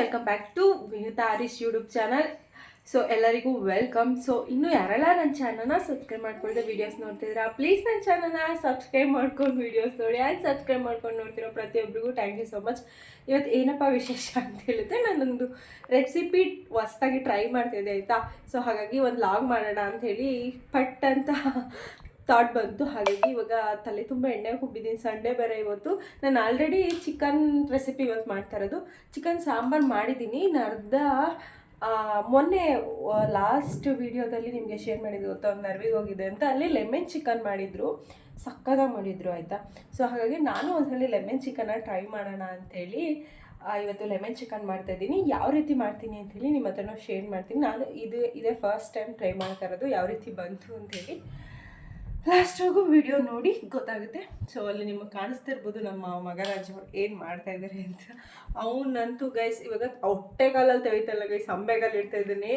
Welcome back to Vinutha Harish YouTube channel. So ಎಲ್ಲರಿಗೂ welcome. So ಇನ್ನೂ ಯಾರೆಲ್ಲ ನನ್ನ ಚಾನಲ್ನ ಸಬ್ಸ್ಕ್ರೈಬ್ ಮಾಡ್ಕೊಳ್ದೆ ವೀಡಿಯೋಸ್ ನೋಡ್ತಿದ್ದೀರಾ, ಪ್ಲೀಸ್ ನನ್ನ ಚಾನಲ್ನ ಸಬ್ಸ್ಕ್ರೈಬ್ ಮಾಡ್ಕೊಂಡು ವೀಡಿಯೋಸ್ ನೋಡಿ. ಆ್ಯಂಡ್ ಸಬ್ಸ್ಕ್ರೈಬ್ ಮಾಡ್ಕೊಂಡು ನೋಡ್ತಿರೋ ಪ್ರತಿಯೊಬ್ಬರಿಗೂ ಥ್ಯಾಂಕ್ ಯು ಸೊ ಮಚ್. ಇವತ್ತು ಏನಪ್ಪ ವಿಶೇಷ ಅಂತ ಹೇಳಿದ್ರೆ, ನಾನೊಂದು ರೆಸಿಪಿ ಹೊಸ್ದಾಗಿ ಟ್ರೈ ಮಾಡ್ತಿದ್ದೆ ಆಯಿತಾ. ಸೊ ಹಾಗಾಗಿ ಒಂದು ಲಾಗ್ ಮಾಡೋಣ ಅಂಥೇಳಿ ಪಟ್ ಅಂತ ಥಾಟ್ ಬಂತು. ಹಾಗಾಗಿ ಇವಾಗ ತಲೆ ತುಂಬ ಎಣ್ಣೆ ಹುಬ್ಬಿದ್ದೀನಿ. ಸಂಡೇ ಬೇರೆ ಇವತ್ತು. ನಾನು ಆಲ್ರೆಡಿ ಚಿಕನ್ ರೆಸಿಪಿ ಇವತ್ತು ಮಾಡ್ತಾ ಇರೋದು. ಚಿಕನ್ ಸಾಂಬಾರು ಮಾಡಿದ್ದೀನಿ. ಇನ್ನು ಅರ್ಧ ಮೊನ್ನೆ ಲಾಸ್ಟ್ ವೀಡಿಯೋದಲ್ಲಿ ನಿಮಗೆ ಶೇರ್ ಮಾಡಿದ್ದು ಗೊತ್ತಾ, ಒಂದು ನರ್ವಿಗೆ ಹೋಗಿದೆ ಅಂತ. ಅಲ್ಲಿ ಲೆಮನ್ ಚಿಕನ್ ಮಾಡಿದರು, ಸಕ್ಕದಾಗಿ ಮಾಡಿದರು ಆಯಿತಾ. ಸೊ ಹಾಗಾಗಿ ನಾನು ಒಂದ್ಸಲ ಲೆಮನ್ ಚಿಕನ್ನ ಟ್ರೈ ಮಾಡೋಣ ಅಂಥೇಳಿ ಇವತ್ತು ಲೆಮನ್ ಚಿಕನ್ ಮಾಡ್ತಾಯಿದ್ದೀನಿ. ಯಾವ ರೀತಿ ಮಾಡ್ತೀನಿ ಅಂಥೇಳಿ ನಿಮ್ಮ ಹತ್ರನೂ ಶೇರ್ ಮಾಡ್ತೀನಿ. ನಾನು ಇದೇ ಫಸ್ಟ್ ಟೈಮ್ ಟ್ರೈ ಮಾಡ್ತಾ ಇರೋದು. ಯಾವ ರೀತಿ ಬಂತು ಅಂಥೇಳಿ ಲಾಸ್ಟ್ವರೆಗೂ ವಿಡಿಯೋ ನೋಡಿ ಗೊತ್ತಾಗುತ್ತೆ. ಸೊ ಅಲ್ಲಿ ನಿಮಗೆ ಕಾಣಿಸ್ತಿರ್ಬೋದು ನಮ್ಮ ಮಗರಾಜ್ ಅವ್ರು ಏನು ಮಾಡ್ತಾಯಿದ್ದಾರೆ ಅಂತ. ಅವನಂತೂ ಗೈಸ್ ಇವಾಗ ಹೊಟ್ಟೆಗಾಲಲ್ಲಿ ತೆಗಿತಲ್ಲ ಗೈಸ್, ಅಂಬೆಗಾಲು ಇಡ್ತಾ ಇದ್ದೀನಿ.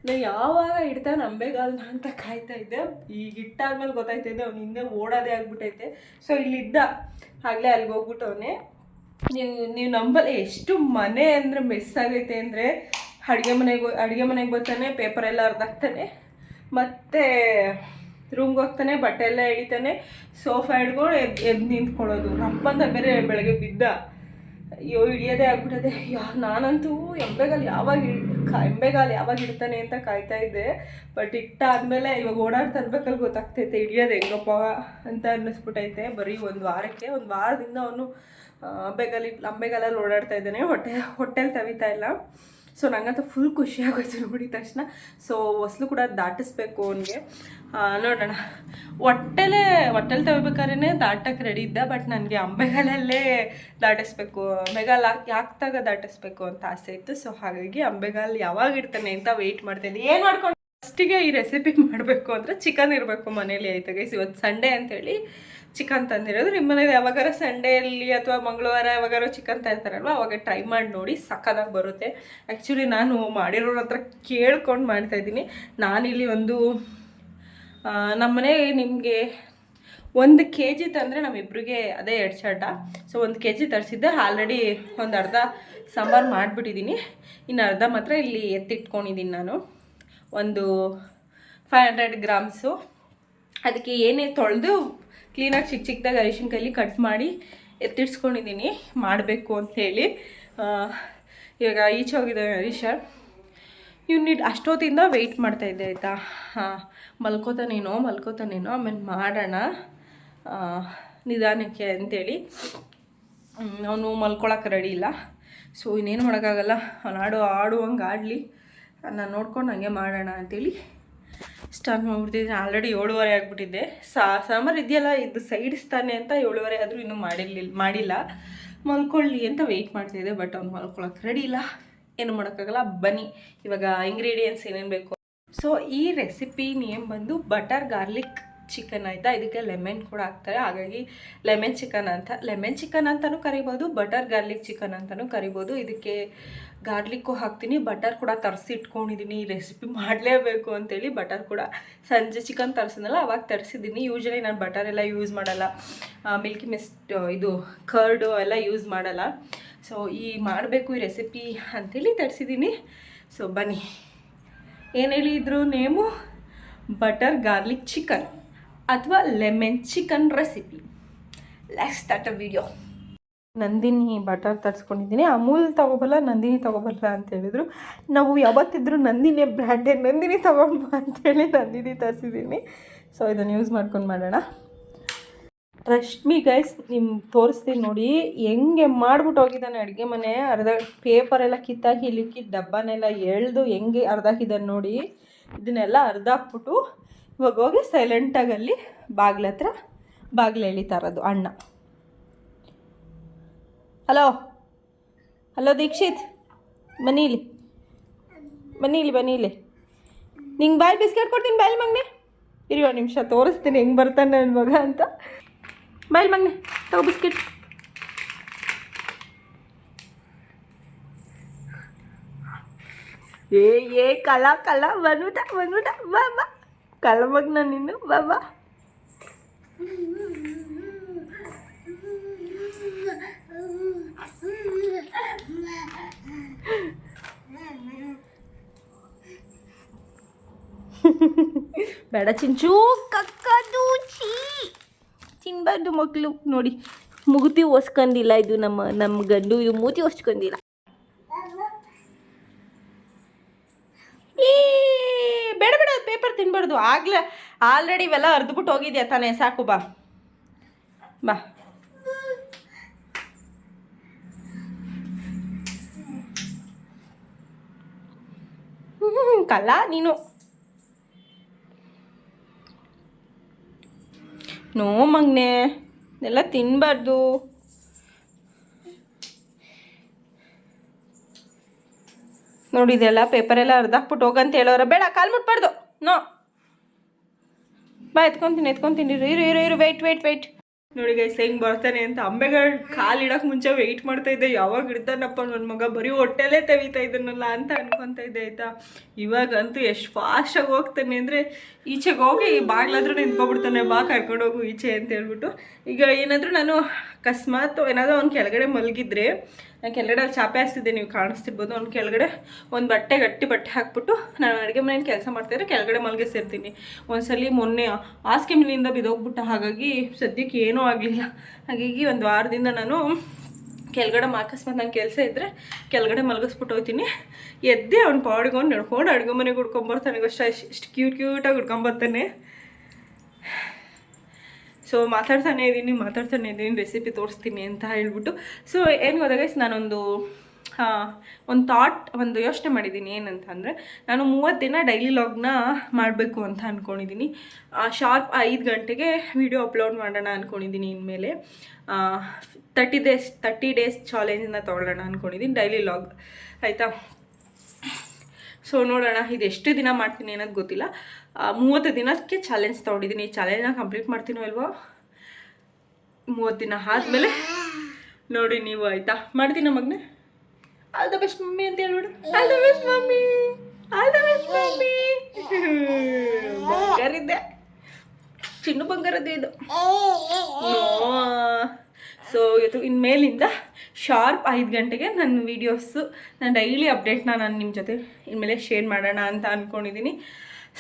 ನಾನು ಯಾವಾಗ ಇಡ್ತಾನೆ ಅಂಬೆಗಾಲನ್ನ ಅಂತ ಕಾಯ್ತಾ ಇದ್ದೆ. ಈಗ ಇಟ್ಟಾದ್ಮೇಲೆ ಗೊತ್ತಾಯ್ತಾ ಇದೆ ಅವ್ನು ಹಿಂದೆ ಓಡೋದೇ ಆಗ್ಬಿಟ್ಟೈತೆ. ಸೊ ಇಲ್ಲಿದ್ದ ಆಗಲೇ ಅಲ್ಲಿಗೆ ಹೋಗ್ಬಿಟ್ಟವನೇ. ನೀವು ನಂಬಲ್ಲ ಎಷ್ಟು ಮನೆ ಅಂದರೆ ಮೆಸ್ ಆಗೈತೆ ಅಂದರೆ, ಅಡುಗೆ ಮನೆಗೆ ಬರ್ತಾನೆ, ಪೇಪರೆಲ್ಲ ಅರ್ಧಾಕ್ತಾನೆ, ಮತ್ತು ರೂಮ್ಗೆ ಹೋಗ್ತಾನೆ, ಬಟ್ಟೆ ಎಲ್ಲ ಹಿಡಿತಾನೆ, ಸೋಫಾ ಹಿಡ್ಕೊಂಡು ಎದ್ದು ನಿಂತ್ಕೊಳ್ಳೋದು. ರಪ್ಪಂತ ಬೇರೆ ಬೆಳಗ್ಗೆ ಬಿದ್ದ. ಅಯ್ಯೋ ಹಿಡಿಯೋದೇ ಆಗ್ಬಿಟ್ಟದೆ. ನಾನಂತೂ ಎಂಬೆಗಾಲು ಯಾವಾಗ ಇಡ್ತಾನೆ ಅಂತ ಕಾಯ್ತಾ ಇದ್ದೆ. ಬಟ್ ಇಟ್ಟಾದ್ಮೇಲೆ ಇವಾಗ ಓಡಾಡ್ತಾ ಇರ್ಬೇಕಲ್ಲಿ ಗೊತ್ತಾಗ್ತೈತೆ ಹಿಡಿಯೋದು ಹೆಂಗಪ್ಪ ಅಂತ ಅನ್ನಿಸ್ಬಿಟ್ಟೈತೆ. ಬರೀ ಒಂದು ವಾರದಿಂದ ಅವನು ಅಂಬೆಗಾಲಲ್ಲಿ ಓಡಾಡ್ತಾ ಇದ್ದಾನೆ, ಹೊಟ್ಟೆಲಿ ತವಿತಾ ಇಲ್ಲ. ಸೊ ನಂಗಂತೂ ಫುಲ್ ಖುಷಿ ಆಗೋಯ್ತು ನೋಡಿದ ತಕ್ಷಣ. ಸೊ ಹೊಸ್ಲು ಕೂಡ ದಾಟಿಸ್ಬೇಕು ಅವನಿಗೆ. ನೋಡೋಣ. ಹೊಟ್ಟೆಲಿ ತಗೋಬೇಕಾದ್ರೆ ದಾಟಕ್ಕೆ ರೆಡಿ ಇದ್ದ. ಬಟ್ ನನಗೆ ಅಂಬೆಗಾಲಲ್ಲೇ ದಾಟಿಸ್ಬೇಕು, ಅಂಬೆಗಾಲು ಯಾಕ್ದಾಗ ದಾಟಿಸ್ಬೇಕು ಅಂತ ಆಸೆ ಇತ್ತು. ಸೊ ಹಾಗಾಗಿ ಅಂಬೆಗಾಲು ಯಾವಾಗ ಇಡ್ತಾನೆ ಅಂತ ವೆಯ್ಟ್ ಮಾಡ್ತಾಯಿದ್ದೆ. ಏನು ಮಾಡ್ಕೊಂಡು ಫಸ್ಟಿಗೆ ಈ ರೆಸಿಪಿ ಮಾಡಬೇಕು ಅಂದರೆ ಚಿಕನ್ ಇರಬೇಕು ಮನೇಲಿ ಆಯ್ತು ಗೈಸ್. ಇವತ್ತು ಸಂಡೇ ಅಂಥೇಳಿ ಚಿಕನ್ ತಂದಿರೋದು. ನಿಮ್ಮ ಮನೇಲಿ ಯಾವಾಗಾರ ಸಂಡೇಲಿ ಅಥವಾ ಮಂಗಳವಾರ ಯಾವಾಗಾರ ಚಿಕನ್ ತರ್ತಾರಲ್ವ, ಅವಾಗ ಟ್ರೈ ಮಾಡಿ ನೋಡಿ, ಸಕ್ಕದಾಗಿ ಬರುತ್ತೆ. ಆ್ಯಕ್ಚುಲಿ ನಾನು ಮಾಡಿರೋರ ಹತ್ರ ಕೇಳ್ಕೊಂಡು ಮಾಡ್ತಾಯಿದ್ದೀನಿ. ನಾನಿಲ್ಲಿ ನಮ್ಮ ಮನೆ ನಿಮಗೆ 1 kg ತಂದರೆ ನಮ್ಮಿಬ್ರಿಗೆ ಅದೇ 2 ಚಟ. ಸೊ 1 kg ತರಿಸಿದ್ದೆ. ಆಲ್ರೆಡಿ ಒಂದು ಅರ್ಧ ಸಾಂಬಾರು ಮಾಡಿಬಿಟ್ಟಿದ್ದೀನಿ. ಇನ್ನು ಅರ್ಧ ಮಾತ್ರ ಇಲ್ಲಿ ಎತ್ತಿಟ್ಕೊಂಡಿದ್ದೀನಿ ನಾನು. ಒಂದು 500 ಗ್ರಾಮ್ಸು. ಅದಕ್ಕೆ ಏನೇ ತೊಳೆದು ಕ್ಲೀನಾಗಿ ಚಿಕ್ಕದಾಗಿ ಅರಿಶಿನ ಕೈಲಿ ಕಟ್ ಮಾಡಿ ಎತ್ತಿಡ್ಸ್ಕೊಂಡಿದ್ದೀನಿ ಮಾಡಬೇಕು ಅಂಥೇಳಿ. ಇವಾಗ ಈಚೆ ಹೋಗಿದ್ದಾನೆ ಹರೀಶ. ಇವ್ನಿಟ್ಟು ಅಷ್ಟೊತ್ತಿಂದ ವೆಯ್ಟ್ ಮಾಡ್ತಾಯಿದ್ದೆ ಆಯಿತಾ. ಮಲ್ಕೋತಾನೇನೋ ಆಮೇಲೆ ಮಾಡೋಣ ನಿಧಾನಕ್ಕೆ ಅಂಥೇಳಿ. ಅವನು ಮಲ್ಕೊಳಕ್ಕೆ ರೆಡಿ ಇಲ್ಲ. ಸೊ ಇನ್ನೇನು ಮಾಡೋಕ್ಕಾಗಲ್ಲ, ಅವನು ಆಡುವಂಗೆ ಆಡಲಿ, ನಾನು ನೋಡ್ಕೊಂಡು ಹಂಗೆ ಮಾಡೋಣ ಅಂಥೇಳಿ ಸ್ಟಾರ್ಟ್ ಮಾಡಿಬಿಟ್ಟಿದ್ದೀನಿ. ಆಲ್ರೆಡಿ 7:30 ಆಗಿಬಿಟ್ಟಿದ್ದೆ. ಸಾಂಬಾರು ಇದೆಯಲ್ಲ, ಇದು ಸೈಡಿಸ್ತಾನೆ ಅಂತ 7:30 ಆದರೂ ಇನ್ನೂ ಮಾಡಿಲ್ಲ. ಮಲ್ಕೊಳ್ಳಿ ಅಂತ ವೆಯ್ಟ್ ಮಾಡ್ತಾಯಿದ್ದೆ. ಬಟ್ ಅವ್ನು ಮಲ್ಕೊಳಕ್ಕೆ ರೆಡಿ ಇಲ್ಲ, ಏನು ಮಾಡೋಕ್ಕಾಗಲ್ಲ. ಬನ್ನಿ ಇವಾಗ ಇಂಗ್ರೀಡಿಯೆಂಟ್ಸ್ ಏನೇನು ಬೇಕು. ಸೊ ಈ ರೆಸಿಪಿ ನೇಮ್ ಬಂದು ಬಟರ್ ಗಾರ್ಲಿಕ್ ಚಿಕನ್ ಆಯಿತಾ. ಇದಕ್ಕೆ ಲೆಮನ್ ಕೂಡ ಹಾಕ್ತಾರೆ, ಹಾಗಾಗಿ ಲೆಮನ್ ಚಿಕನ್ ಅಂತಲೂ ಕರಿಬೋದು, ಬಟರ್ ಗಾರ್ಲಿಕ್ ಚಿಕನ್ ಅಂತಲೂ ಕರಿಬೋದು. ಇದಕ್ಕೆ ಗಾರ್ಲಿಕ್ಕು ಹಾಕ್ತೀನಿ, ಬಟರ್ ಕೂಡ ತರಿಸಿಟ್ಕೊಂಡಿದ್ದೀನಿ. ಈ ರೆಸಿಪಿ ಮಾಡಲೇಬೇಕು ಅಂತೇಳಿ ಬಟರ್ ಕೂಡ ಸಂಜೆ ಚಿಕನ್ ತರಿಸಿದ್ನಲ್ಲ ಅವಾಗ ತರಿಸಿದ್ದೀನಿ. ಯೂಶ್ವಲಿ ನಾನು ಬಟರ್ ಎಲ್ಲ ಯೂಸ್ ಮಾಡಲ್ಲ, ಮಿಲ್ಕಿ ಮಿಸ್ಟ್ ಇದು ಕರ್ಡು ಎಲ್ಲ ಯೂಸ್ ಮಾಡಲ್ಲ. ಸೊ ಮಾಡಬೇಕು ಈ ರೆಸಿಪಿ ಅಂಥೇಳಿ ತರಿಸಿದ್ದೀನಿ. ಸೊ ಬನ್ನಿ. ಏನು ಹೇಳಿದ್ರು ನೇಮು, ಬಟರ್ ಗಾರ್ಲಿಕ್ ಚಿಕನ್ ಅಥವಾ lemon chicken recipe. Let's start a video. Nandini butter ತರಿಸ್ಕೊಂಡಿದ್ದೀನಿ. ಅಮೂಲ್ ತೊಗೊಬಲ್ಲ, ನಂದಿನಿ ತೊಗೊಬಲ್ಲ ಅಂತ ಹೇಳಿದ್ರು. ನಾವು ಯಾವತ್ತಿದ್ರೂ ನಂದಿನಿ ಬ್ರ್ಯಾಂಡೇ, ನಂದಿನಿ ತೊಗೊಂಬ ಅಂಥೇಳಿ ನಂದಿನಿ ತರಿಸಿದ್ದೀನಿ. ಸೊ ಇದನ್ನು ಯೂಸ್ ಮಾಡ್ಕೊಂಡು ಮಾಡೋಣ. ರಶ್ಮಿ ಗೈಸ್ ನಿಮ್ಗೆ ತೋರಿಸ್ತೀನಿ ನೋಡಿ, ಹೆಂಗೆ ಮಾಡ್ಬಿಟ್ಟು ಹೋಗಿದ್ದಾನೆ ಅಡುಗೆ ಮನೆ. ಅರ್ಧ ಪೇಪರೆಲ್ಲ ಕಿತ್ತಾಕಿ ಇಲ್ಲಿಕ್ಕಿ ಡಬ್ಬನೆಲ್ಲ ಎಳೆದು ಹೆಂಗೆ ಅರ್ಧಾಕಿದ್ದಾನೆ ನೋಡಿ. ಇದನ್ನೆಲ್ಲ ಅರ್ಧಾಕ್ಬಿಟ್ಟು ಇವಾಗ ಹೋಗಿ ಸೈಲೆಂಟಾಗಿ ಅಲ್ಲಿ ಬಾಗಿಲು ಎಳಿತಾ ಇರೋದು ಅಣ್ಣ. ಹಲೋ ದೀಕ್ಷಿತ್, ಬನ್ನಿಲಿ ನಿಂಗೆ ಬಾಯಲ್ಲಿ ಬಿಸ್ಕೆಟ್ ಕೊಡ್ತೀನಿ. ಬಾಯಲ್ಲಿ ಮಗನೆ ಇರಿ ಒಂದು ನಿಮಿಷ ತೋರಿಸ್ತೀನಿ ಹೆಂಗೆ ಬರ್ತಾನೆ ನನ್ನ ಮಗ ಅಂತ. ಬಾಯಲ್ಲಿ ಮಗನೆ ತಗೋ ಬಿಸ್ಕೆಟ್. ಏ ಕಲ ಬಂದ್ಬಿಟ್ಟ ಬಾ ಕಲ ಮಗನ ನೀನು ಬಾ. ಬೇಡ ಚಿಂಚು, ಕಕ್ಕದು ಚೀ ತಿನ್ಬಾರ್ದು ಮಕ್ಕಳು. ನೋಡಿ ಮೂತಿ ಒಸ್ಕೊಂಡಿಲ್ಲ, ಇದು ನಮ್ಮ ಗಂಡು ಇದು ಮೂತಿ ಒಸ್ಕೊಂಡಿಲ್ಲ. ಬೇಡ ಬೇಡ, ಪೇಪರ್ ತಿನ್ಬಾರ್ದು. ಆಲ್ರೆಡಿ ಇವೆಲ್ಲ ಅರ್ದ್ಬಿಟ್ಟು ಹೋಗಿದ್ಯಾ ತಾನೇ, ಸಾಕು ಬಾ ಬಾ. ಕಲ್ಲ ನೀನು. ನೋ ಮಗ್ನೆ, ಎಲ್ಲ ತಿನ್ನಬಾರ್ದು. ನೋಡಿದೆಲ್ಲ ಪೇಪರೆಲ್ಲ ಅರ್ಧಾಕ್ಬಿಟ್ಟು ಹೋಗಂತ ಹೇಳೋರ. ಬೇಡ, ಕಾಲು ಮುಟ್ಬಾರ್ದು. ನೋ ಬಾ, ಎತ್ಕೊತೀನಿ ಇರು ವೆಯ್ಟ್. ನೋಡಿ ಗೈಸ್ ಹೆಂಗೆ ಬರ್ತಾನೆ ಅಂತ. ಅಂಬೆಗಳು ಕಾಲು ಇಡೋಕೆ ಮುಂಚೆ ವೆಯ್ಟ್ ಮಾಡ್ತಾ ಇದ್ದೆ, ಯಾವಾಗ ಇಡ್ತಾನಪ್ಪ ನನ್ನ ಮಗ, ಬರೀ ಹೊಟ್ಟೆಲೇ ತೆಗಿತಾ ಇದ್ದನಲ್ಲ ಅಂತ ಅನ್ಕೊತಾ ಇದ್ದೆ ಆಯಿತಾ. ಇವಾಗಂತೂ ಎಷ್ಟು ಫಾಸ್ಟಾಗಿ ಹೋಗ್ತಾನೆ ಅಂದರೆ, ಈಚೆಗೆ ಹೋಗಿ ಬಾಗ್ಲಾದ್ರೂ ನಿಂತ್ಕೊಬಿಡ್ತಾನೆ, ಬಾ ಕರ್ಕೊಂಡೋಗು ಈಚೆ ಅಂತ ಹೇಳ್ಬಿಟ್ಟು. ಈಗ ಏನಾದರೂ ನಾನು ಅಕಸ್ಮಾತ್ ಏನಾದರೂ ಅವ್ನು ಕೆಳಗಡೆ ಮಲಗಿದ್ರೆ, ನಾನು ಕೆಳಗಡೆ ಚಾಪೆ ಹಾಸ್ತಿದ್ದೆ, ನೀವು ಕಾಣಿಸ್ತಿರ್ಬೋದು. ಅವ್ನು ಕೆಳಗಡೆ ಒಂದು ಗಟ್ಟಿ ಬಟ್ಟೆ ಹಾಕ್ಬಿಟ್ಟು ನಾನು ಅಡುಗೆ ಮನೇಲಿ ಕೆಲಸ ಮಾಡ್ತಾಯಿದ್ರೆ ಕೆಳಗಡೆ ಮಲಗಿಸಿರ್ತೀನಿ. ಒಂದ್ಸಲಿ ಮೊನ್ನೆ ಹಾಸಿಗೆ ಮೇಲಿಂದ ಬಿದ್ದೋಗ್ಬಿಟ್ಟ, ಹಾಗಾಗಿ ಸದ್ಯಕ್ಕೆ ಏನೂ ಆಗಲಿಲ್ಲ. ಹಾಗಾಗಿ ಒಂದು ವಾರದಿಂದ ನಾನು ಕೆಳಗಡೆ ಅಕಸ್ಮಾತ್ ನಂಗೆ ಕೆಲಸ ಇದ್ದರೆ ಕೆಳಗಡೆ ಮಲಗಿಸ್ಬಿಟ್ಟು ಹೋಗ್ತೀನಿ. ಎದ್ದೆ ಅವ್ನು ಪಾಡ್ಕೊಂಡು ನಡ್ಕೊಂಡು ಅಡುಗೆ ಮನೆಗೆ ಹುಡ್ಕೊಂಬರ್ತಾನೆ. ಇಷ್ಟು ಕ್ಯೂಟಾಗಿ ಹುಡ್ಕೊಂಬರ್ತಾನೆ. ಸೊ ಮಾತಾಡ್ತಾನೆ ಇದ್ದೀನಿ ರೆಸಿಪಿ ತೋರಿಸ್ತೀನಿ ಅಂತ ಹೇಳ್ಬಿಟ್ಟು. ಸೊ ಏನು ಹೋದಾಗ ನಾನೊಂದು ಒಂದು ಯೋಚನೆ ಮಾಡಿದ್ದೀನಿ. ಏನಂತಂದರೆ, ನಾನು 30 ದಿನ ಡೈಲಿ ಲಾಗ್ನ ಮಾಡಬೇಕು ಅಂತ ಅಂದ್ಕೊಂಡಿದ್ದೀನಿ. ಶಾರ್ಪ್ 5 ಗಂಟೆಗೆ ವಿಡಿಯೋ ಅಪ್ಲೋಡ್ ಮಾಡೋಣ ಅಂದ್ಕೊಂಡಿದ್ದೀನಿ. ಇನ್ಮೇಲೆ 30 ಡೇಸ್ ಚಾಲೆಂಜನ್ನ ತೊಗೊಳ್ಳೋಣ ಅಂದ್ಕೊಂಡಿದ್ದೀನಿ, ಡೈಲಿ ಲಾಗ್ ಆಯಿತಾ. ಸೊ ನೋಡೋಣ ಇದೆಷ್ಟು ದಿನ ಮಾಡ್ತೀನಿ ಅನ್ನೋದು ಗೊತ್ತಿಲ್ಲ. 30 ದಿನಕ್ಕೆ ಚಾಲೆಂಜ್ ತೊಗೊಂಡಿದ್ದೀನಿ. ಈ ಚಾಲೆಂಜ್ನ ಕಂಪ್ಲೀಟ್ ಮಾಡ್ತೀನೋ ಇಲ್ವೋ 30 ದಿನ ಆದಮೇಲೆ ನೋಡಿ ನೀವು ಆಯಿತಾ. ಮಾಡ್ತೀನ ಮಗನೇ. ಆಲ್ ದ ಬೆಸ್ಟ್ ಮಮ್ಮಿ ಅಂತ ಹೇಳ್ಬಿಡು. All the best mummy, all the best mummy. ಬಂಗಾರಿದ್ದೆ, ಚಿನ್ನು ಬಂಗಾರದ್ದೇ ಇದು. ಸೊ ಇದು ಇನ್ಮೇಲಿಂದ ಶಾರ್ಪ್ 5 ಗಂಟೆಗೆ ನನ್ನ ವೀಡಿಯೋಸು, ನಾನು ಡೈಲಿ ಅಪ್ಡೇಟ್ನ ನಾನು ನಿಮ್ಮ ಜೊತೆ ಇನ್ಮೇಲೆ ಶೇರ್ ಮಾಡೋಣ ಅಂತ ಅಂದ್ಕೊಂಡಿದ್ದೀನಿ.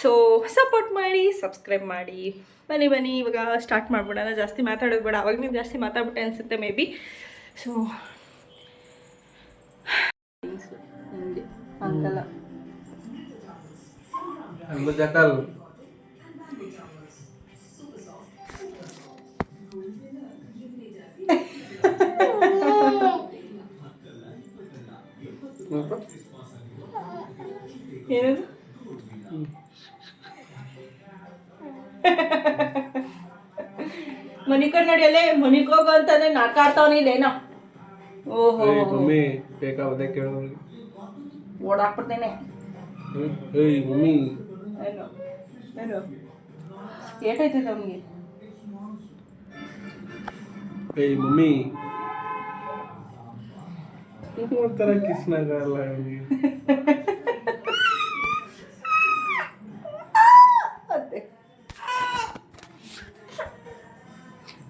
ಸೊ ಸಪೋರ್ಟ್ ಮಾಡಿ, ಸಬ್ಸ್ಕ್ರೈಬ್ ಮಾಡಿ. ಬನ್ನಿ ಇವಾಗ ಸ್ಟಾರ್ಟ್ ಮಾಡ್ಬಿಡೋಣ. ಜಾಸ್ತಿ ಮಾತಾಡೋದು ಬೇಡ, ಅವಾಗ ನೀವು ಜಾಸ್ತಿ ಮಾತಾಡ್ಬಿಟ್ಟೆ ಅನಿಸುತ್ತೆ ಮೇ ಬಿ. ಸೊ ಹಿಂಗೆ ಹಂಗಲ್ಲ ಏನದು ಮನಿಕರ್ ನಡಿಯಲ್ಲೇ ಮನಿಗೆ ಹೋಗೋ ಅಂತಂದ್ರೆ ನಾಕಾಡ್ತಾವನ ಇಲ್ಲೇನೋ. ಓಹೋ ಓಡಾಕ್ಬಿಡ್ತೇನೆ. ಏನು ಏಟಾಯ್ತೈತೆ ಅವನಿಗೆ? ಮಮ್ಮಿ ಒಂಥರ ಕಿಸ್ನಾಗಲ್ಲ.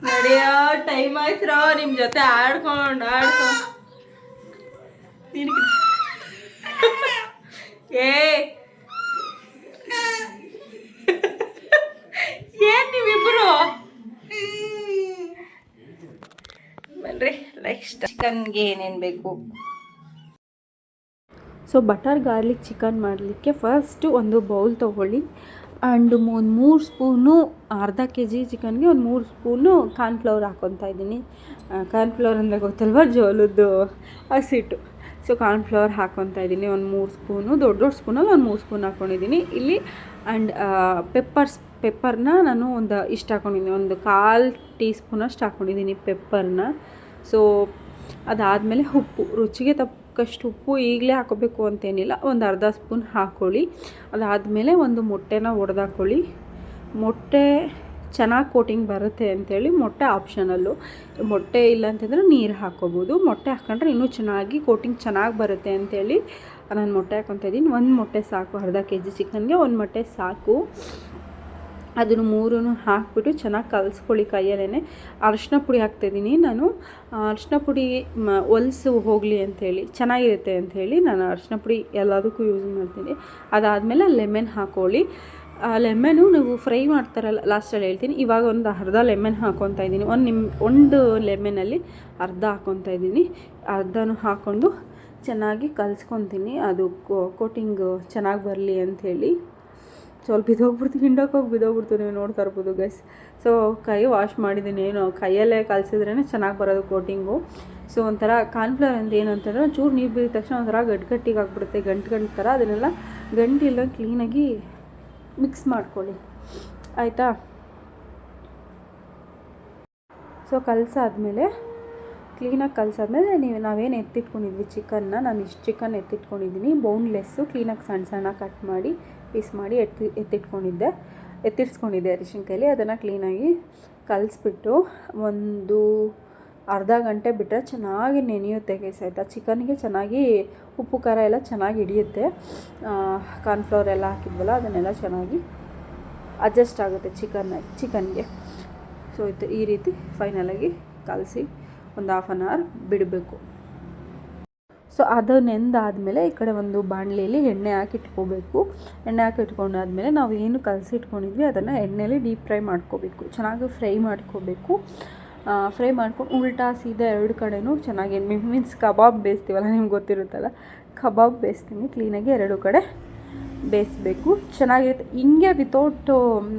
ನಡೆಯೋ ಟೈಮ್ ಆಯ್ತು ನಿಮ್ಮ ಜೊತೆ ಆಡ್ಕೊಂಡು ಏನ್ ನೀವಿಬ್ರು ಬನ್ರಿ. ನೆಕ್ಸ್ಟ್ ಚಿಕನ್ಗೆ ಏನೇನು ಬೇಕು? ಸೊ ಬಟರ್ ಗಾರ್ಲಿಕ್ ಚಿಕನ್ ಮಾಡಲಿಕ್ಕೆ ಫಸ್ಟು ಒಂದು ಬೌಲ್ ತೊಗೊಳ್ಳಿ. ಆ್ಯಂಡ್ ಒಂದು 3 ಸ್ಪೂನು, ಅರ್ಧ kg ಚಿಕನ್ಗೆ ಒಂದು 3 ಸ್ಪೂನು ಕಾರ್ನ್ಫ್ಲವರ್ ಹಾಕ್ಕೊತಾ ಇದ್ದೀನಿ. ಕಾರ್ನ್ಫ್ಲವರ್ ಅಂದರೆ ಗೊತ್ತಲ್ವ, ಜೋಳದ್ದು ಹಸಿಟ್ಟು. ಸೊ ಕಾರ್ನ್ಫ್ಲವರ್ ಹಾಕ್ಕೊತಾ ಇದ್ದೀನಿ ಒಂದು 3 ಸ್ಪೂನು, ದೊಡ್ಡ ಸ್ಪೂನಲ್ಲಿ ಒಂದು 3 ಸ್ಪೂನ್ ಹಾಕ್ಕೊಂಡಿದ್ದೀನಿ ಇಲ್ಲಿ. ಆ್ಯಂಡ್ ಪೆಪ್ಪರ್ನ ನಾನು ಒಂದು ಇಷ್ಟು ಹಾಕ್ಕೊಂಡಿದ್ದೀನಿ, ಒಂದು 1/4 ಟೀ ಸ್ಪೂನಷ್ಟು ಹಾಕ್ಕೊಂಡಿದ್ದೀನಿ ಪೆಪ್ಪರ್ನ. ಸೊ ಅದಾದಮೇಲೆ ಉಪ್ಪು, ರುಚಿಗೆ ತಕ್ಕಷ್ಟು ಉಪ್ಪು ಈಗಲೇ ಹಾಕೋಬೇಕು ಅಂತೇನಿಲ್ಲ, ಒಂದು ಅರ್ಧ ಸ್ಪೂನ್ ಹಾಕ್ಕೊಳ್ಳಿ. ಅದಾದಮೇಲೆ ಒಂದು ಮೊಟ್ಟೆನ ಒಡೆದಾಕೊಳ್ಳಿ. ಮೊಟ್ಟೆ ಚೆನ್ನಾಗಿ ಕೋಟಿಂಗ್ ಬರುತ್ತೆ ಅಂಥೇಳಿ ಮೊಟ್ಟೆ ಆಪ್ಷನಲ್ಲು. ಮೊಟ್ಟೆ ಇಲ್ಲ ಅಂತಂದರೆ ನೀರು ಹಾಕ್ಕೋಬೋದು. ಮೊಟ್ಟೆ ಹಾಕ್ಕೊಂಡ್ರೆ ಇನ್ನೂ ಚೆನ್ನಾಗಿ ಕೋಟಿಂಗ್ ಚೆನ್ನಾಗಿ ಬರುತ್ತೆ ಅಂಥೇಳಿ ನಾನು ಮೊಟ್ಟೆ ಹಾಕ್ಕೊತಾ ಇದ್ದೀನಿ. ಒಂದು ಮೊಟ್ಟೆ ಸಾಕು, ಅರ್ಧ kg ಚಿಕನ್ಗೆ ಒಂದು ಮೊಟ್ಟೆ ಸಾಕು. ಅದನ್ನು 3 ಹಾಕ್ಬಿಟ್ಟು ಚೆನ್ನಾಗಿ ಕಲಿಸ್ಕೊಳ್ಳಿ ಕೈಯಲ್ಲೇ. ಅರಿಶಿನ ಪುಡಿ ಹಾಕ್ತಾಯಿದ್ದೀನಿ ನಾನು. ಅರಿಶಿನ ಪುಡಿ ಹೊಲ್ಸು ಹೋಗಲಿ ಅಂಥೇಳಿ, ಚೆನ್ನಾಗಿರುತ್ತೆ ಅಂಥೇಳಿ ನಾನು ಅರಿಶಿನ ಪುಡಿ ಎಲ್ಲದಕ್ಕೂ ಯೂಸ್ ಮಾಡ್ತೀನಿ. ಅದಾದಮೇಲೆ ಲೆಮನ್ ಹಾಕ್ಕೊಳ್ಳಿ. ಲೆಮನ್ನು ನೀವು ಫ್ರೈ ಮಾಡ್ತಾರಲ್ಲ ಲಾಸ್ಟಲ್ಲಿ ಹೇಳ್ತೀನಿ. ಇವಾಗ ಒಂದು ಅರ್ಧ ಲೆಮನ್ ಹಾಕ್ಕೊತಾ ಇದ್ದೀನಿ. ಒಂದು ಲೆಮನಲ್ಲಿ ಅರ್ಧ ಹಾಕ್ಕೊತಾ ಇದ್ದೀನಿ. ಅರ್ಧನೂ ಹಾಕ್ಕೊಂಡು ಚೆನ್ನಾಗಿ ಕಲಿಸ್ಕೊತೀನಿ, ಅದು ಕೋಟಿಂಗ್ ಚೆನ್ನಾಗಿ ಬರಲಿ ಅಂಥೇಳಿ. ಸ್ವಲ್ಪ ಬಿದ್ದೋಗ್ಬಿಡ್ತು ನೀವು ನೋಡ್ತಾ ಇರ್ಬೋದು ಗೈಸ್. ಸೊ ಕೈ ವಾಶ್ ಮಾಡಿದ್ದೀನಿ, ಏನು ಕೈಯಲ್ಲೇ ಕಲಿಸಿದ್ರೇ ಚೆನ್ನಾಗಿ ಬರೋದು ಕೋಟಿಂಗು. ಸೊ ಒಂಥರ ಕಾರ್ನ್ಫ್ಲವರ್ ಅಂತ ಏನು ಅಂತಂದರೆ ಚೂರು ನೀರು ಬಿದ್ದ ತಕ್ಷಣ ಒಂಥರ ಗಟ್ಟಿಗೆ ಆಗಿಬಿಡುತ್ತೆ, ಗಂಟು ಥರ. ಅದನ್ನೆಲ್ಲ ಗಂಟಿಲ್ಲ ಕ್ಲೀನಾಗಿ ಮಿಕ್ಸ್ ಮಾಡ್ಕೊಳ್ಳಿ, ಆಯಿತಾ. ಸೊ ಕಲಸಾದ್ಮೇಲೆ ಕ್ಲೀನಾಗಿ ಕಲಸಾದ್ಮೇಲೆ ನಾವೇನು ಎತ್ತಿಟ್ಕೊಂಡಿದ್ವಿ ಚಿಕನ್ನ, ನಾನು ಇಷ್ಟು ಚಿಕನ್ ಎತ್ತಿಟ್ಕೊಂಡಿದ್ದೀನಿ, ಬೋನ್ಲೆಸ್ಸು, ಕ್ಲೀನಾಗಿ ಸಣ್ಣ ಕಟ್ ಮಾಡಿ ಪೀಸ್ ಮಾಡಿ ಎತ್ತಿರಿಸ್ಕೊಂಡಿದ್ದೆ ಅರಿಶಿನ ಕೈಲಿ. ಅದನ್ನು ಕ್ಲೀನಾಗಿ ಕಲಿಸ್ಬಿಟ್ಟು ಒಂದು ಅರ್ಧ ಗಂಟೆ ಬಿಟ್ಟರೆ ಚೆನ್ನಾಗಿ ನೆನೆಯುತ್ತೆ ಗೈಸ್, ಆಯಿತಾ. ಚಿಕನ್ಗೆ ಚೆನ್ನಾಗಿ ಉಪ್ಪು ಖಾರ ಎಲ್ಲ ಚೆನ್ನಾಗಿ ಹಿಡಿಯುತ್ತೆ, ಕಾರ್ನ್ಫ್ಲವರ್ ಎಲ್ಲ ಹಾಕಿದ್ವಲ್ಲ ಅದನ್ನೆಲ್ಲ ಚೆನ್ನಾಗಿ ಅಡ್ಜಸ್ಟ್ ಆಗುತ್ತೆ ಚಿಕನ್ಗೆ. ಸೊ ಈ ರೀತಿ ಫೈನಲಾಗಿ ಕಲಸಿ ಒಂದು ಹಾಫ್ ಆನ್ ಅವರ್ ಬಿಡಬೇಕು. ಸೊ ಅದು ನೆಂದಾದಮೇಲೆ ಈ ಕಡೆ ಒಂದು ಬಾಣಲೆಯಲ್ಲಿ ಎಣ್ಣೆ ಹಾಕಿ ಇಟ್ಕೋಬೇಕು. ಎಣ್ಣೆ ಹಾಕಿ ಇಟ್ಕೊಂಡಾದ್ಮೇಲೆ ನಾವು ಏನು ಕಲಸಿ ಇಟ್ಕೊಂಡಿದ್ವಿ ಅದನ್ನು ಎಣ್ಣೆಯಲ್ಲಿ ಡೀಪ್ ಫ್ರೈ ಮಾಡ್ಕೋಬೇಕು, ಚೆನ್ನಾಗಿ ಫ್ರೈ ಮಾಡ್ಕೋಬೇಕು. ಫ್ರೈ ಮಾಡ್ಕೊಂಡು ಉಲ್ಟಾ ಸೀದಾ ಎರಡು ಕಡೆನೂ ಚೆನ್ನಾಗಿ ಮೀನ್ಸ್ ಕಬಾಬ್ ಬೇಯಿಸ್ತೀವಲ್ಲ, ನಿಮ್ಗೆ ಗೊತ್ತಿರುತ್ತಲ್ಲ, ಕಬಾಬ್ ಬೇಯಿಸ್ತೀನಿ ಕ್ಲೀನಾಗಿ ಎರಡು ಕಡೆ ಬೇಯಿಸ್ಬೇಕು, ಚೆನ್ನಾಗಿರುತ್ತೆ. ಹಿಂಗೆ ವಿತೌಟ್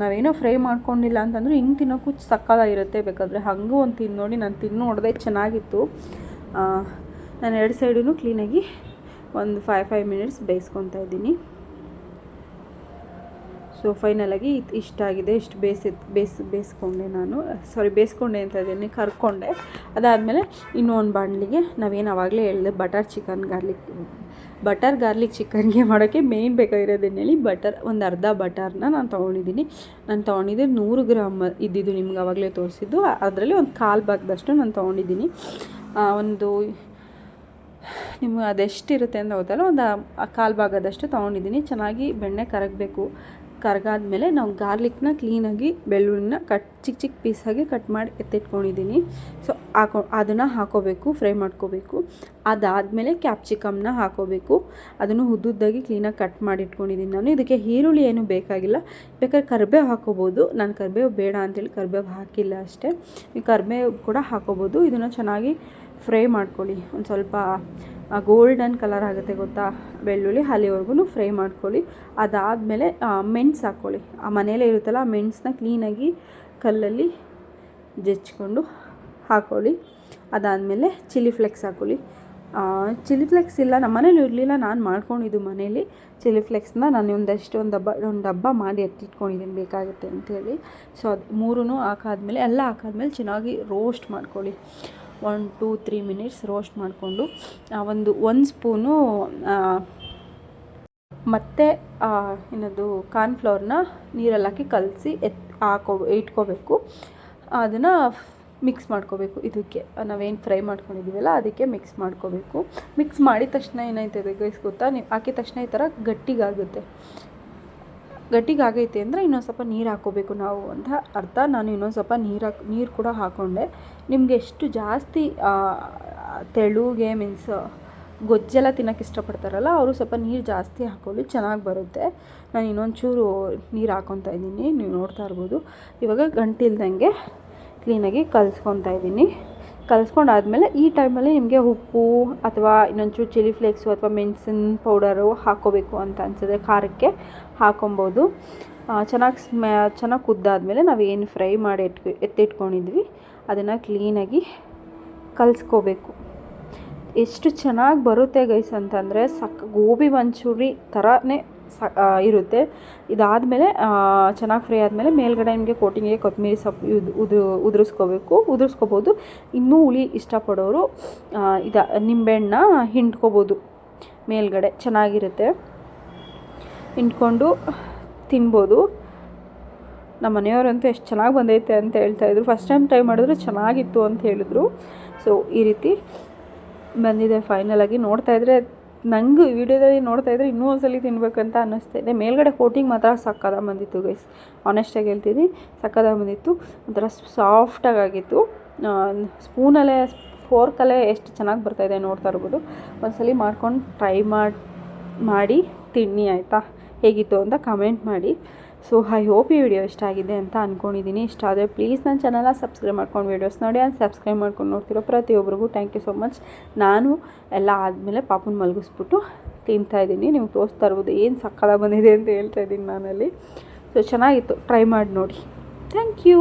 ನಾವೇನೋ ಫ್ರೈ ಮಾಡ್ಕೊಂಡಿಲ್ಲ ಅಂತಂದ್ರೆ ಹಿಂಗೆ ತಿನ್ನೋಕ್ಕೂ ಸಕ್ಕತ್ತಾಗಿರುತ್ತೆ. ಬೇಕಾದರೆ ಹಾಗೂ ಒಂದು ತಿಂದು ನೋಡಿ, ನಾನು ತಿನ್ನು ನೋಡಿದೆ ಚೆನ್ನಾಗಿತ್ತು. ನಾನು ಎರಡು ಸೈಡೂ ಕ್ಲೀನಾಗಿ ಒಂದು 5 ಮಿನಿಟ್ಸ್ ಬೇಯಿಸ್ಕೊತಾ ಇದ್ದೀನಿ. ಸೊ ಫೈನಲಾಗಿ ಇಷ್ಟ ಆಗಿದೆ, ಇಷ್ಟು ಬೇಯಿಸ್ಕೊಂಡೆ ನಾನು, ಬೇಯಿಸ್ಕೊಂಡೆ ಅಂತ ಇದ್ದೀನಿ, ಕರ್ಕೊಂಡೆ. ಅದಾದಮೇಲೆ ಇನ್ನೂ ಒಂದು ಬಾಣಲಿಗೆ ನಾವೇನು ಆವಾಗಲೇ ಹೇಳಿದೆ ಬಟರ್ ಗಾರ್ಲಿಕ್ ಚಿಕನ್ಗೆ ಮಾಡೋಕ್ಕೆ ಮೇಯ್ನ್ ಬೇಕಾಗಿರೋದು ಎಣ್ಣೆಲಿ ಬಟರ್. ಒಂದು ಅರ್ಧ ಬಟರ್ನ ನಾನು ತೊಗೊಂಡಿದ್ದೀನಿ. ನಾನು ತೊಗೊಂಡಿದ್ದೆ 100 ಗ್ರಾಮ್ ಇದ್ದಿದ್ದು, ನಿಮ್ಗೆ ಆವಾಗಲೇ ತೋರಿಸಿದ್ದು. ಅದರಲ್ಲಿ ಒಂದು 1/4 ಭಾಗದಷ್ಟು ನಾನು ತೊಗೊಂಡಿದ್ದೀನಿ. ಒಂದು ನಿಮ್ಗೆ ಅದೆಷ್ಟಿರುತ್ತೆ ಅಂತ ಗೊತ್ತಲ್ಲ, ಒಂದು 1/4 ಭಾಗದಷ್ಟು ತೊಗೊಂಡಿದ್ದೀನಿ. ಚೆನ್ನಾಗಿ ಬೆಣ್ಣೆ ಕರಗಬೇಕು. ಕರಗಾದ್ಮೇಲೆ ನಾವು ಗಾರ್ಲಿಕ್ನ ಕ್ಲೀನಾಗಿ ಬೆಳ್ಳುಳ್ಳಿನ ಚಿಕ್ಕ ಪೀಸಾಗಿ ಕಟ್ ಮಾಡಿ ಎತ್ತಿಟ್ಕೊಂಡಿದ್ದೀನಿ. ಸೊ ಅದನ್ನು ಹಾಕೋಬೇಕು, ಫ್ರೈ ಮಾಡ್ಕೋಬೇಕು. ಅದಾದಮೇಲೆ ಕ್ಯಾಪ್ಸಿಕಮ್ನ ಹಾಕೋಬೇಕು, ಅದನ್ನು ಉದ್ದುದ್ದಾಗಿ ಕ್ಲೀನಾಗಿ ಕಟ್ ಮಾಡಿ ಇಟ್ಕೊಂಡಿದ್ದೀನಿ ನಾನು. ಇದಕ್ಕೆ ಈರುಳ್ಳಿ ಏನು ಬೇಕಾಗಿಲ್ಲ, ಬೇಕಾದ್ರೆ ಕರಿಬೇವು ಹಾಕೋಬೋದು. ನಾನು ಕರಿಬೇವು ಬೇಡ ಅಂತೇಳಿ ಕರಿಬೇವು ಹಾಕಿಲ್ಲ ಅಷ್ಟೇ. ನೀವು ಕರಿಬೇವು ಕೂಡ ಹಾಕೋಬೋದು. ಇದನ್ನು ಚೆನ್ನಾಗಿ ಫ್ರೈ ಮಾಡ್ಕೊಳ್ಳಿ, ಒಂದು ಸ್ವಲ್ಪ ಗೋಲ್ಡನ್ ಕಲರ್ ಆಗುತ್ತೆ ಗೊತ್ತಾ, ಬೆಳ್ಳುಳ್ಳಿ ಅಲ್ಲಿವರೆಗೂ ಫ್ರೈ ಮಾಡ್ಕೊಳ್ಳಿ. ಅದಾದಮೇಲೆ ಮೆಣಸು ಹಾಕ್ಕೊಳ್ಳಿ. ಆ ಮನೇಲೇ ಇರುತ್ತಲ್ಲ, ಆ ಮೆಣಸನ್ನ ಕ್ಲೀನಾಗಿ ಕಲ್ಲಲ್ಲಿ ಜಜ್ಜಿಕೊಂಡು ಹಾಕ್ಕೊಳ್ಳಿ. ಅದಾದಮೇಲೆ ಚಿಲ್ಲಿ ಫ್ಲೆಕ್ಸ್ ಹಾಕ್ಕೊಳ್ಳಿ. ಚಿಲ್ಲಿ ಫ್ಲೆಕ್ಸ್ ಇಲ್ಲ, ನಮ್ಮ ಮನೇಲಿ ಇರಲಿಲ್ಲ, ನಾನು ಮಾಡ್ಕೊಂಡಿದ್ದು ಮನೇಲಿ. ಚಿಲ್ಲಿ ಫ್ಲೆಕ್ಸ್ನ ನಾನು ಒಂದು ಡಬ್ಬ ಮಾಡಿ ಎತ್ತಿಟ್ಕೊಂಡಿದ್ದೀನಿ ಬೇಕಾಗುತ್ತೆ ಅಂಥೇಳಿ. ಸೊ ಅದು ಮೂರೂ ಹಾಕಾದ್ಮೇಲೆ ಎಲ್ಲ ಹಾಕಾದ್ಮೇಲೆ ಚೆನ್ನಾಗಿ ರೋಸ್ಟ್ ಮಾಡ್ಕೊಳ್ಳಿ. 1-2-3 ಮಿನಿಟ್ಸ್ ರೋಸ್ಟ್ ಮಾಡಿಕೊಂಡು ಒಂದು ಸ್ಪೂನು ಮತ್ತು ಏನದು ಕಾರ್ನ್ಫ್ಲವರ್ನ ನೀರಲ್ಲಿ ಹಾಕಿ ಕಲಸಿ ಇಟ್ಕೋಬೇಕು. ಅದನ್ನು ಮಿಕ್ಸ್ ಮಾಡ್ಕೋಬೇಕು. ಇದಕ್ಕೆ ನಾವೇನು ಫ್ರೈ ಮಾಡ್ಕೊಂಡಿದ್ದೀವಲ್ಲ ಅದಕ್ಕೆ ಮಿಕ್ಸ್ ಮಾಡ್ಕೋಬೇಕು. ಮಿಕ್ಸ್ ಮಾಡಿದ ತಕ್ಷಣ ಏನಾಯ್ತದೆ ಗೈಸ್ ಗೊತ್ತಾ, ನೀವು ಹಾಕಿದ ತಕ್ಷಣ ಈ ಥರ ಗಟ್ಟಿಗಾಗೈತೆ ಅಂದರೆ ಇನ್ನೊಂದು ಸ್ವಲ್ಪ ನೀರು ಹಾಕ್ಕೋಬೇಕು ನಾವು ಅಂತ ಅರ್ಥ. ನಾನು ಇನ್ನೊಂದು ಸ್ವಲ್ಪ ನೀರು ಕೂಡ ಹಾಕ್ಕೊಂಡೆ. ನಿಮಗೆ ಎಷ್ಟು ಜಾಸ್ತಿ ತೆಳುಗೆ ಮೀನ್ಸ್ ಗೊಜ್ಜೆಲ್ಲ ತಿನ್ನೋಕ್ಕೆ ಇಷ್ಟಪಡ್ತಾರಲ್ಲ ಅವರು ಸ್ವಲ್ಪ ನೀರು ಜಾಸ್ತಿ ಹಾಕ್ಕೊಳ್ಳಿ, ಚೆನ್ನಾಗಿ ಬರುತ್ತೆ. ನಾನು ಇನ್ನೊಂಚೂರು ನೀರು ಹಾಕ್ಕೊತಾ ಇದ್ದೀನಿ, ನೀವು ನೋಡ್ತಾ ಇರ್ಬೋದು. ಇವಾಗ ಗಂಟಿಲ್ದಂಗೆ ಕ್ಲೀನಾಗಿ ಕಲಿಸ್ಕೊತಾ ಇದ್ದೀನಿ. ಕಲಿಸ್ಕೊಂಡಾದ್ಮೇಲೆ ಈ ಟೈಮಲ್ಲಿ ನಿಮಗೆ ಉಪ್ಪು ಅಥವಾ ಇನ್ನೊಂಚೂರು ಚಿಲ್ಲಿ ಫ್ಲೇಕ್ಸು ಅಥವಾ ಮೆಣಸಿನ ಪೌಡರು ಹಾಕ್ಕೋಬೇಕು ಅಂತ ಅನಿಸಿದ್ರೆ ಖಾರಕ್ಕೆ ಹಾಕೊಬೋದು. ಚೆನ್ನಾಗಿ ಕುದ್ದಾದ್ಮೇಲೆ ನಾವು ಏನು ಫ್ರೈ ಮಾಡಿ ಎತ್ತಿಟ್ಕೊಂಡಿದ್ವಿ ಅದನ್ನು ಕ್ಲೀನಾಗಿ ಕಲಿಸ್ಕೋಬೇಕು. ಎಷ್ಟು ಚೆನ್ನಾಗಿ ಬರುತ್ತೆ ಗೈಸ್ ಅಂತಂದರೆ ಗೋಬಿ ಮಂಚೂರಿ ಥರನೇ ಇರುತ್ತೆ. ಇದಾದಮೇಲೆ ಚೆನ್ನಾಗಿ ಫ್ರೈ ಆದಮೇಲೆ ಮೇಲ್ಗಡೆ ನಿಮಗೆ ಕೋಟಿಂಗಿಗೆ ಕೊತ್ತಂಬರಿ ಸೊಪ್ಪು ಉದುರಿಸ್ಕೋಬೋದು. ಇನ್ನೂ ಹುಳಿ ಇಷ್ಟಪಡೋರು ನಿಂಬೆಹಣ್ಣ ಹಿಂಡ್ಕೋಬೋದು ಮೇಲ್ಗಡೆ, ಚೆನ್ನಾಗಿರುತ್ತೆ, ಹಿಂಡ್ಕೊಂಡು ತಿನ್ಬೋದು. ನಮ್ಮ ಮನೆಯವರಂತೂ ಎಷ್ಟು ಚೆನ್ನಾಗಿ ಬಂದೈತೆ ಅಂತ ಹೇಳ್ತಾಯಿದ್ರು. ಫಸ್ಟ್ ಟೈಮ್ ಟ್ರೈ ಮಾಡಿದ್ರು ಚೆನ್ನಾಗಿತ್ತು ಅಂತ ಹೇಳಿದ್ರು. ಸೊ ಈ ರೀತಿ ಬಂದಿದೆ ಫೈನಲಾಗಿ. ನೋಡ್ತಾಯಿದ್ರೆ ನಂಗೆ ವಿಡಿಯೋದಲ್ಲಿ ನೋಡ್ತಾಯಿದ್ರೆ ಇನ್ನೂ ಒಂದ್ಸಲ ತಿನ್ಬೇಕಂತ ಅನ್ನಿಸ್ತಾಯಿದೆ. ಮೇಲ್ಗಡೆ ಕೋಟಿಂಗ್ ಮಾತ್ರ ಸಕ್ಕತ್ತಾಗಿ ಬಂದಿತ್ತು ಗೈಸ್, ಆನೆಸ್ಟಾಗಿ ಹೇಳ್ತೀನಿ, ಸಕ್ಕತ್ತಾಗಿ ಬಂದಿತ್ತು. ಒಂಥರ ಸಾಫ್ಟಾಗಿತ್ತು. ಸ್ಪೂನಲ್ಲೇ ಫೋರ್ಕಲ್ಲೇ ಎಷ್ಟು ಚೆನ್ನಾಗಿ ಬರ್ತಾಯಿದೆ ನೋಡ್ತಾ ಇರ್ಬೋದು. ಒಂದ್ಸಲ ಮಾಡ್ಕೊಂಡು ಟ್ರೈ ಮಾಡಿ ತಿನ್ನಿ ಆಯಿತಾ, ಹೇಗಿತ್ತು ಅಂತ ಕಮೆಂಟ್ ಮಾಡಿ. ಸೊ ಐ ಹೋಪ್ ಈ ವಿಡಿಯೋ ಇಷ್ಟ ಆಗಿದೆ ಅಂತ ಅಂದ್ಕೊಂಡಿದ್ದೀನಿ. ಇಷ್ಟ ಆದರೆ ಪ್ಲೀಸ್ ನನ್ನ ಚಾನಲ್ನ ಸಬ್ಸ್ಕ್ರೈಬ್ ಮಾಡ್ಕೊಂಡು ವೀಡಿಯೋಸ್ ನೋಡಿ ಆ್ಯಂಡ್ ಸಬ್ಸ್ಕ್ರೈಬ್ ಮಾಡ್ಕೊಂಡು ನೋಡ್ತಿರೋ ಪ್ರತಿಯೊಬ್ಬರಿಗೂ ಥ್ಯಾಂಕ್ ಯು ಸೊ ಮಚ್. ನಾನು ಎಲ್ಲ ಆದಮೇಲೆ ಪಾಪನ ಮಲಗಿಸ್ಬಿಟ್ಟು ತಿಂತಾಯಿದ್ದೀನಿ. ನಿಮ್ಗೆ ತೋರಿಸ್ತಾ ಇರ್ಬೋದು ಏನು ಸಕ್ಕತ್ತಾಗಿ ಬಂದಿದೆ ಅಂತ ಹೇಳ್ತಾಯಿದ್ದೀನಿ ನಾನಲ್ಲಿ. ಸೊ ಚೆನ್ನಾಗಿತ್ತು, ಟ್ರೈ ಮಾಡಿ ನೋಡಿ. Thank you.